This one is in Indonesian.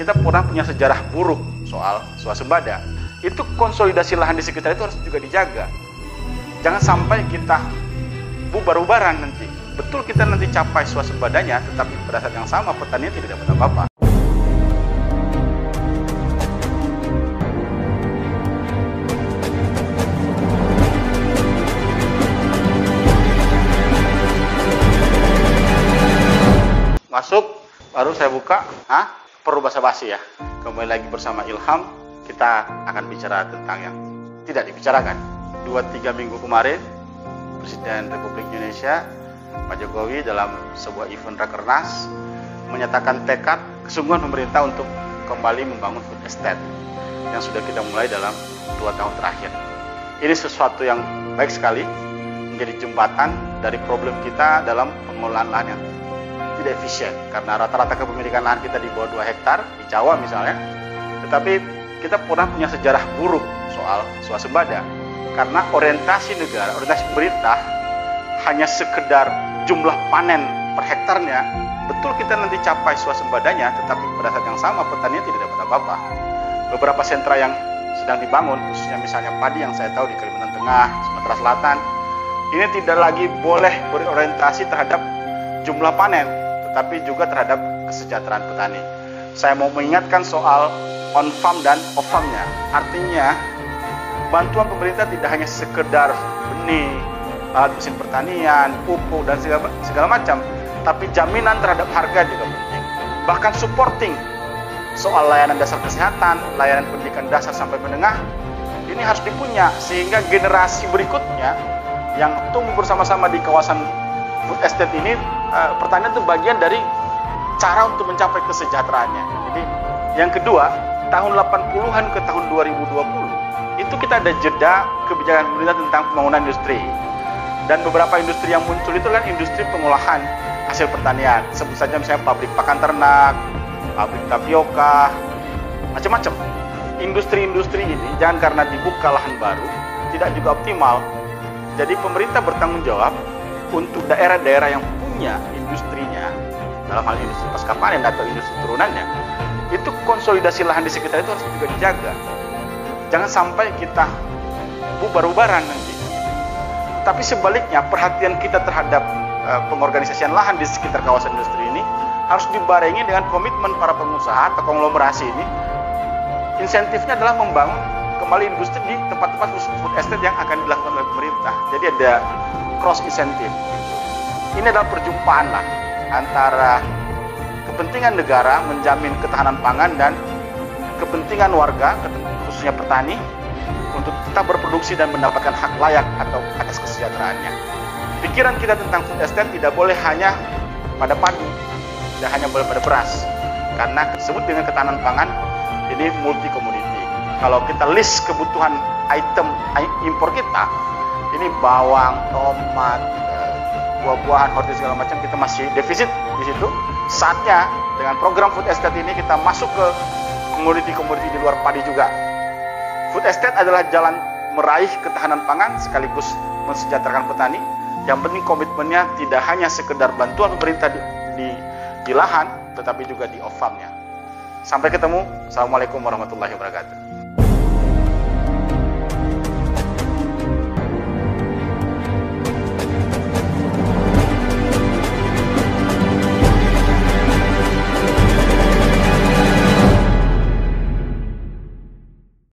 kita pernah punya sejarah buruk soal swasembada. Itu konsolidasi lahan di sekitar itu harus juga dijaga. Jangan sampai kita bubar-bubaran nanti. Betul kita nanti capai swasembadanya, tetapi pada saat yang sama petani tidak dapat apa-apa. Masuk, baru saya buka, perlu basa-basi ya. Kembali lagi bersama Ilham, kita akan bicara tentang yang tidak dibicarakan. 2-3 minggu kemarin, Presiden Republik Indonesia, Pak Jokowi dalam sebuah event Rakernas menyatakan tekad kesungguhan pemerintah untuk kembali membangun food estate yang sudah kita mulai dalam 2 tahun terakhir. Ini sesuatu yang baik sekali, menjadi jembatan dari problem kita dalam pengelolaan lahan yang tidak efisien, karena rata-rata kepemilikan lahan kita di bawah 2 hektar di Jawa misalnya. Tetapi kita pernah punya sejarah buruk soal swasembada, karena orientasi negara, orientasi pemerintah hanya sekedar jumlah panen per hektarnya. Betul kita nanti capai swasembadanya, tetapi pada saat yang sama petani tidak dapat apa-apa. Beberapa sentra yang sedang dibangun, khususnya misalnya padi yang saya tahu di Kalimantan Tengah, Sumatera Selatan, ini tidak lagi boleh berorientasi terhadap jumlah panen, tetapi juga terhadap kesejahteraan petani. Saya mau mengingatkan soal on-farm dan off-farmnya. Artinya, bantuan pemerintah tidak hanya sekedar benih, alat mesin pertanian, pupuk, dan segala macam, tapi jaminan terhadap harga juga penting. Bahkan supporting soal layanan dasar kesehatan, layanan pendidikan dasar sampai menengah, ini harus dipunya, sehingga generasi berikutnya yang tumbuh bersama-sama di kawasan food estate ini, pertanian itu bagian dari cara untuk mencapai kesejahteraannya. Jadi yang kedua, tahun 80-an ke tahun 2020 itu kita ada jeda kebijakan pemerintah tentang pembangunan industri, dan beberapa industri yang muncul itu kan industri pengolahan hasil pertanian. Sebut saja misalnya pabrik pakan ternak, pabrik tapioka, macam-macam. Industri-industri ini jangan karena dibuka lahan baru tidak juga optimal. Jadi pemerintah bertanggung jawab untuk daerah-daerah yang punya industrinya, dalam hal industri pasca panen atau industri turunannya, itu konsolidasi lahan di sekitar itu harus juga dijaga. Jangan sampai kita bubar-bubaran nanti. Tapi sebaliknya, perhatian kita terhadap pengorganisasian lahan di sekitar kawasan industri ini harus dibarengi dengan komitmen para pengusaha atau konglomerasi ini. Insentifnya adalah membangun kembali industri di tempat-tempat food estate yang akan dilakukan oleh pemerintah. Jadi ada cross insentif. Ini adalah perjumpaan lah antara kepentingan negara menjamin ketahanan pangan dan kepentingan warga, khususnya petani, untuk tetap berproduksi dan mendapatkan hak layak atau atas kesejahteraannya. Pikiran kita tentang food estate tidak boleh hanya pada padi, tidak hanya boleh pada beras, karena disebut dengan ketahanan pangan ini multi komoditi. Kalau kita list kebutuhan item impor kita, ini bawang, tomat, buah-buahan, horti segala macam, kita masih defisit di situ. Saatnya dengan program food estate ini kita masuk ke komoditi-komoditi di luar padi juga. Food estate adalah jalan meraih ketahanan pangan sekaligus mensejahterakan petani. Yang penting komitmennya tidak hanya sekedar bantuan pemerintah di lahan, tetapi juga di off-farmnya. Sampai ketemu. Assalamualaikum warahmatullahi wabarakatuh.